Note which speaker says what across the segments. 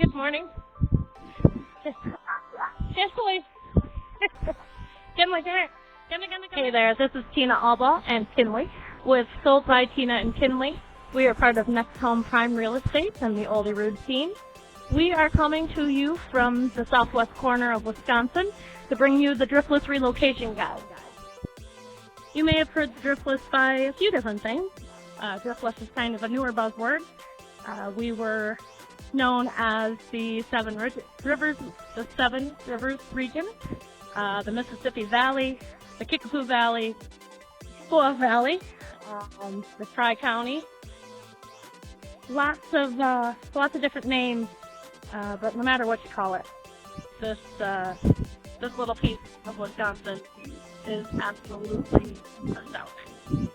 Speaker 1: Good morning. Kinley. Kinley, come here. Hey there, this is Tina Alba and Kinley with Sold by Tina and Kinley. We are part of Next Home Prime Real Estate and the Oldie Road team. We are coming to you from the southwest corner of Wisconsin to bring you the Driftless relocation guide. You may have heard Driftless by a few different things. Driftless is kind of a newer buzzword. We were known as the Seven Rivers region, the Mississippi Valley, the Kickapoo Valley, Squaw Valley, the Tri-County. Lots of different names, but no matter what you call it, this little piece of Wisconsin is absolutely astounding.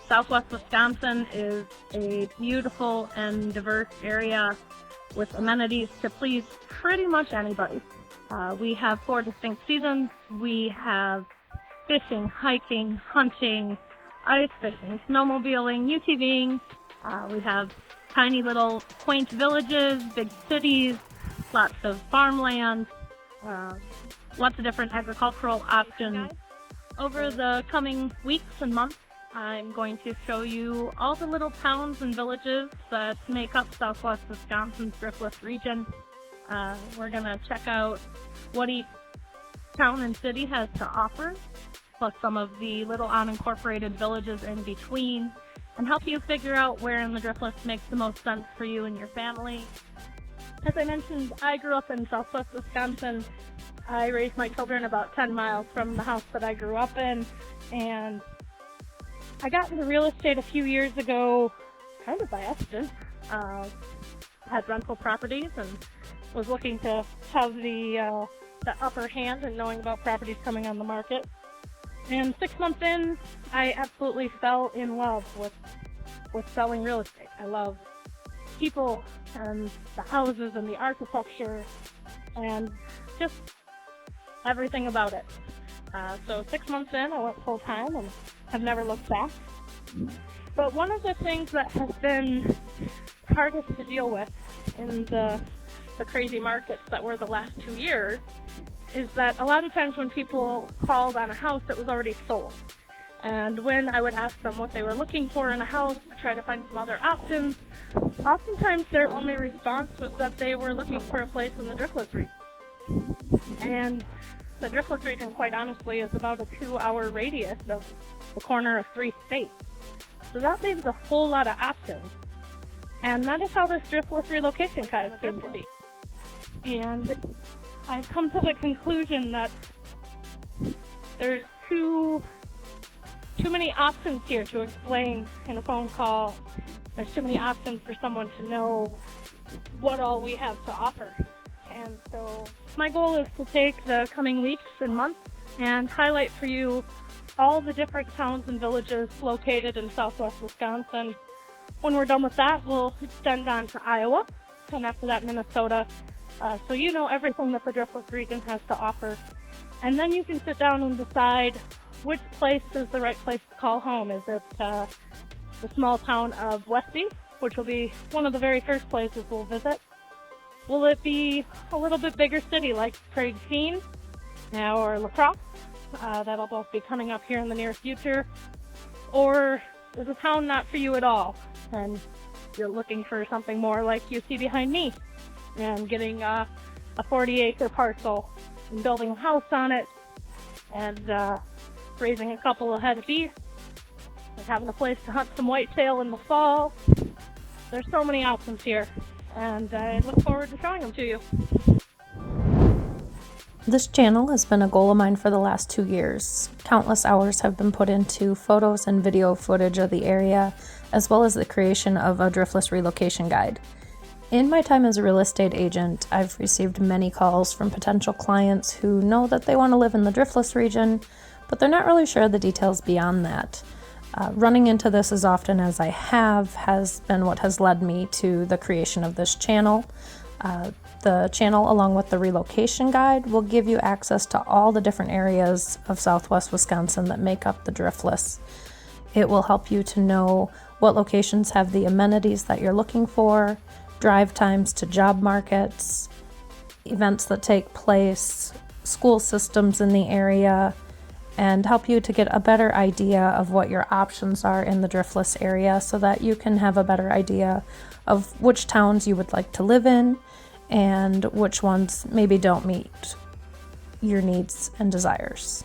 Speaker 1: Southwest Wisconsin is a beautiful and diverse area with amenities to please pretty much anybody. We have 4 distinct seasons. We have fishing, hiking, hunting, ice fishing, snowmobiling, UTVing. We have tiny little quaint villages, big cities, lots of farmland, lots of different agricultural options. Over the coming weeks and months, I'm going to show you all the little towns and villages that make up Southwest Wisconsin's Driftless region. We're going to check out what each town and city has to offer, plus some of the little unincorporated villages in between, and help you figure out where in the Driftless makes the most sense for you and your family. As I mentioned, I grew up in Southwest Wisconsin. I raised my children about 10 miles from the house that I grew up in, and I got into real estate a few years ago, kind of by accident. I had rental properties and was looking to have the upper hand in knowing about properties coming on the market. And 6 months in, I absolutely fell in love with selling real estate. I love people and the houses and the architecture and just everything about it. So 6 months in, I went full time and have never looked back. But one of the things that has been hardest to deal with in the crazy markets that were the last 2 years is that a lot of times when people called on a house, it was already sold. And when I would ask them what they were looking for in a house to try to find some other options, oftentimes their only response was that they were looking for a place in the Driftless region. And the Driftless region, quite honestly, is about a 2-hour radius of the corner of 3 states. So that leaves a whole lot of options. And that is how this Driftless relocation guide came to be. And I've come to the conclusion that there's too many options here to explain in a phone call. There's too many options for someone to know what all we have to offer. And so my goal is to take the coming weeks and months and highlight for you all the different towns and villages located in Southwest Wisconsin. When we're done with that, we'll extend on to Iowa, and after that Minnesota, so you know everything that the Driftless region has to offer. And then you can sit down and decide which place is the right place to call home. Is it the small town of Westby, which will be one of the very first places we'll visit? Will it be a little bit bigger city like Craig Keene or La Crosse? That'll both be coming up here in the near future. Or is a town not for you at all, and you're looking for something more like you see behind me, and getting a 40-acre parcel and building a house on it, and raising a couple of head of beef, and having a place to hunt some whitetail in the fall. There's so many options here, and I look forward to showing them to you.
Speaker 2: This channel has been a goal of mine for the last 2 years. Countless hours have been put into photos and video footage of the area, as well as the creation of a Driftless relocation guide. In my time as a real estate agent, I've received many calls from potential clients who know that they want to live in the Driftless region, but they're not really sure the details beyond that. Running into this as often as I have has been what has led me to the creation of this channel. The channel, along with the relocation guide, will give you access to all the different areas of Southwest Wisconsin that make up the Driftless. It will help you to know what locations have the amenities that you're looking for, drive times to job markets, events that take place, school systems in the area, and help you to get a better idea of what your options are in the Driftless area so that you can have a better idea of which towns you would like to live in and which ones maybe don't meet your needs and desires.